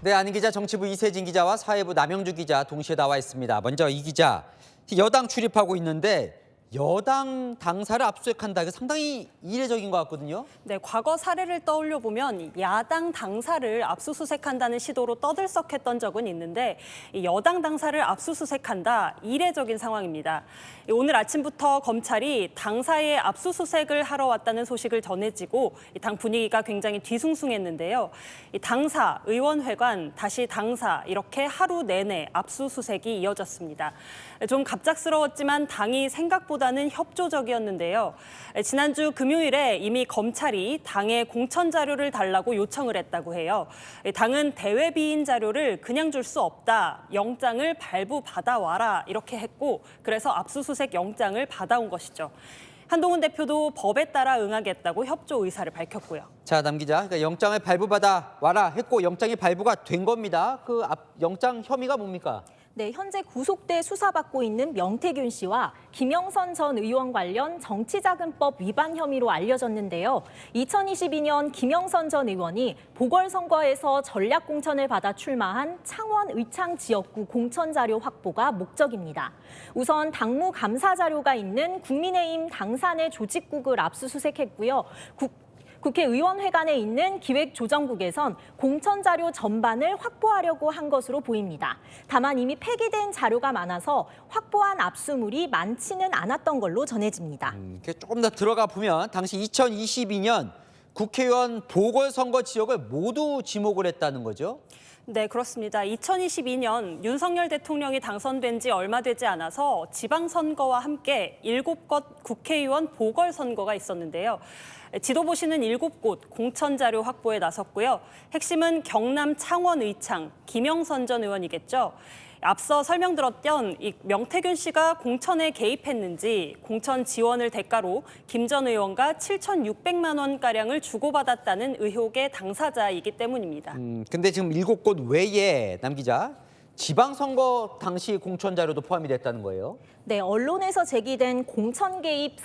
네, 안희 기자, 정치부 이세진 기자와 사회부 남영주 기자 동시에 나와 있습니다. 먼저 이 기자, 여당 출입하고 있는데 여당 당사를 압수수색한다. 이거 상당히 이례적인 것 같거든요. 네, 과거 사례를 떠올려 보면 야당 당사를 압수수색한다는 시도로 떠들썩했던 적은 있는데 여당 당사를 압수수색한다, 이례적인 상황입니다. 오늘 아침부터 검찰이 당사의 압수수색을 하러 왔다는 소식을 전해지고 당 분위기가 굉장히 뒤숭숭했는데요. 당사, 의원회관, 다시 당사 이렇게 하루 내내 압수수색이 이어졌습니다. 좀 갑작스러웠지만 당이 생각보다는 협조적이었는데요. 지난주 금요일에 이미 검찰이 당에 공천 자료를 달라고 요청을 했다고 해요. 당은 대외비인 자료를 그냥 줄 수 없다. 영장을 발부받아와라 이렇게 했고, 그래서 압수수색 영장을 받아온 것이죠. 한동훈 대표도 법에 따라 응하겠다고 협조 의사를 밝혔고요. 자, 남 기자, 그러니까 영장을 발부받아 와라 했고 영장이 발부가 된 겁니다. 그 영장 혐의가 뭡니까? 네, 현재 구속돼 수사받고 있는 명태균 씨와 김영선 전 의원 관련 정치자금법 위반 혐의로 알려졌는데요. 2022년 김영선 전 의원이 보궐선거에서 전략공천을 받아 출마한 창원 의창 지역구 공천 자료 확보가 목적입니다. 우선 당무 감사 자료가 있는 국민의힘 당산의 조직국을 압수수색했고요. 국회의원회관에 있는 기획조정국에선 공천 자료 전반을 확보하려고 한 것으로 보입니다. 다만 이미 폐기된 자료가 많아서 확보한 압수물이 많지는 않았던 걸로 전해집니다. 조금 더 들어가 보면 당시 2022년 국회의원 보궐선거 지역을 모두 지목을 했다는 거죠. 네, 그렇습니다. 2022년 윤석열 대통령이 당선된 지 얼마 되지 않아서 지방선거와 함께 7곳 국회의원 보궐선거가 있었는데요. 지도 보시는 7곳 공천 자료 확보에 나섰고요. 핵심은 경남 창원 의창, 김영선 전 의원이겠죠. 앞서 설명드렸던 이 명태균 씨가 공천에 개입했는지, 공천 지원을 대가로 김 전 의원과 7,600만 원가량을 주고받았다는 의혹의 당사자이기 때문입니다. 근데 지금 7곳 외에 남 기자, 지방선거 당시 공천 자료도 포함이 됐다는 거예요. 네, 언론에서 제기된 공천 개입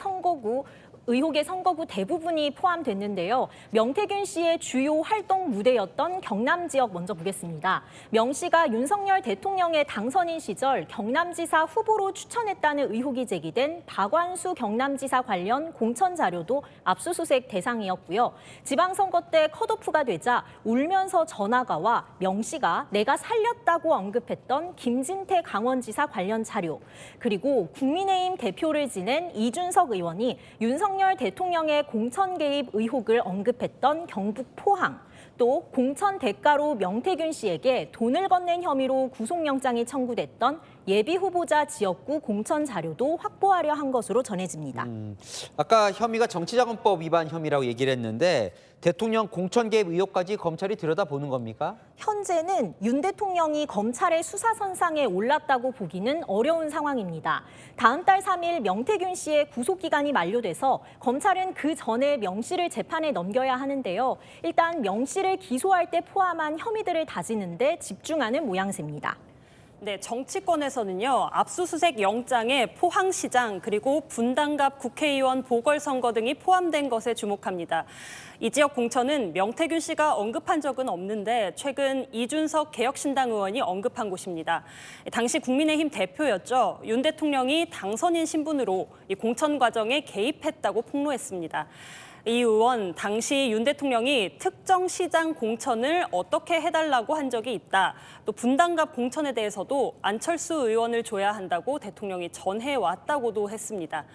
의혹의 선거구 대부분이 포함됐는데요. 명태균 씨의 주요 활동 무대였던 경남 지역 먼저 보겠습니다. 명 씨가 윤석열 대통령의 당선인 시절 경남지사 후보로 추천했다는 의혹이 제기된 박완수 경남지사 관련 공천 자료도 압수수색 대상이었고요. 지방선거 때 컷오프가 되자 울면서 전화가 와 명 씨가 내가 살렸다고 언급했던 김진태 강원지사 관련 자료, 그리고 국민의힘 대표를 지낸 이준석 의원이 윤석열 대통령의 공천 개입 의혹을 언급했던 경북 포항, 또 공천 대가로 명태균 씨에게 돈을 건넨 혐의로 구속영장이 청구됐던 예비후보자 지역구 공천 자료도 확보하려 한 것으로 전해집니다. 아까 혐의가 정치자금법 위반 혐의라고 얘기를 했는데 대통령 공천 개입 의혹까지 검찰이 들여다보는 겁니까? 현재는 윤 대통령이 검찰의 수사선상에 올랐다고 보기는 어려운 상황입니다. 다음 달 3일 명태균 씨의 구속기간이 만료돼서 검찰은 그 전에 명 씨를 재판에 넘겨야 하는데요. 일단 명 씨를 기소할 때 포함한 혐의들을 다지는 데 집중하는 모양새입니다. 네, 정치권에서는요, 압수수색 영장에 포항시장 그리고 분당갑 국회의원 보궐선거 등이 포함된 것에 주목합니다. 이 지역 공천은 명태균 씨가 언급한 적은 없는데 최근 이준석 개혁신당 의원이 언급한 곳입니다. 당시 국민의힘 대표였죠. 윤 대통령이 당선인 신분으로 이 공천 과정에 개입했다고 폭로했습니다. 이 의원, 당시 윤 대통령이 특정 시장 공천을 어떻게 해달라고 한 적이 있다. 또 분당갑 공천에 대해서도 안철수 의원을 줘야 한다고 대통령이 전해왔다고도 했습니다.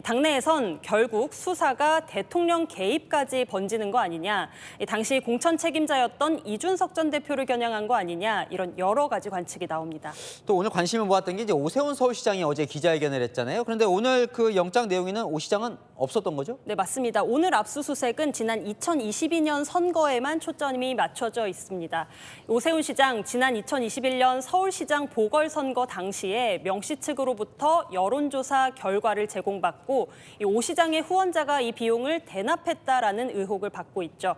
당내에선 결국 수사가 대통령 개입까지 번지는 거 아니냐, 당시 공천 책임자였던 이준석 전 대표를 겨냥한 거 아니냐, 이런 여러 가지 관측이 나옵니다. 또 오늘 관심을 모았던 게 이제 오세훈 서울시장이 어제 기자회견을 했잖아요. 그런데 오늘 그 영장 내용에는 오 시장은 없었던 거죠? 네, 맞습니다. 오늘 압수수색은 지난 2022년 선거에만 초점이 맞춰져 있습니다. 오세훈 시장, 지난 2021년 서울시장 보궐선거 당시에 명 씨 측으로부터 여론조사 결과를 제공받고 이 오 시장의 후원자가 이 비용을 대납했다라는 의혹을 받고 있죠.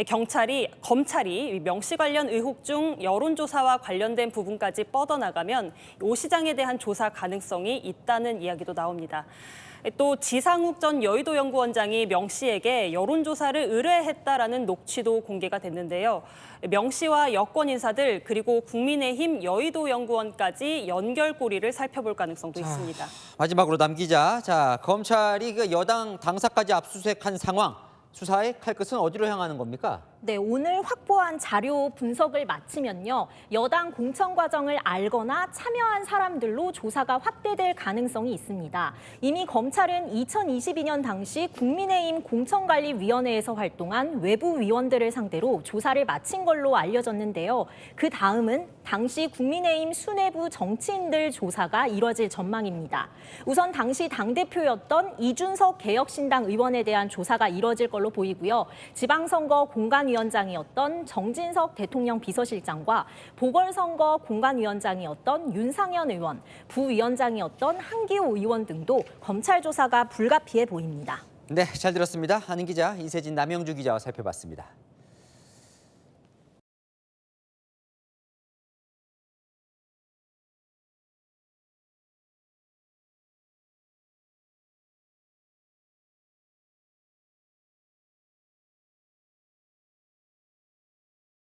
검찰이 명 씨 관련 의혹 중 여론조사와 관련된 부분까지 뻗어나가면 오 시장에 대한 조사 가능성이 있다는 이야기도 나옵니다. 또 지상욱 전 여의도 연구원장이 명 씨에게 여론조사를 의뢰했다라는 녹취도 공개가 됐는데요. 명 씨와 여권 인사들 그리고 국민의힘 여의도 연구원까지 연결고리를 살펴볼 가능성도 있습니다. 마지막으로 남 기자, 자 검찰이 그 여당 당사까지 압수수색한 상황, 수사의 칼끝은 어디로 향하는 겁니까? 네, 오늘 확보한 자료 분석을 마치면요. 여당 공천 과정을 알거나 참여한 사람들로 조사가 확대될 가능성이 있습니다. 이미 검찰은 2022년 당시 국민의힘 공천관리위원회에서 활동한 외부 위원들을 상대로 조사를 마친 걸로 알려졌는데요. 그 다음은 당시 국민의힘 수뇌부 정치인들 조사가 이뤄질 전망입니다. 우선 당시 당대표였던 이준석 개혁신당 의원에 대한 조사가 이뤄질 걸로 보이고요. 지방선거 공관위원장이었던 정진석 대통령 비서실장과 보궐선거 공관위원장이었던 윤상현 의원, 부위원장이었던 한기호 의원 등도 검찰 조사가 불가피해 보입니다. 네, 잘 들었습니다. 하는 기자, 이세진 남영주 기자와 살펴봤습니다.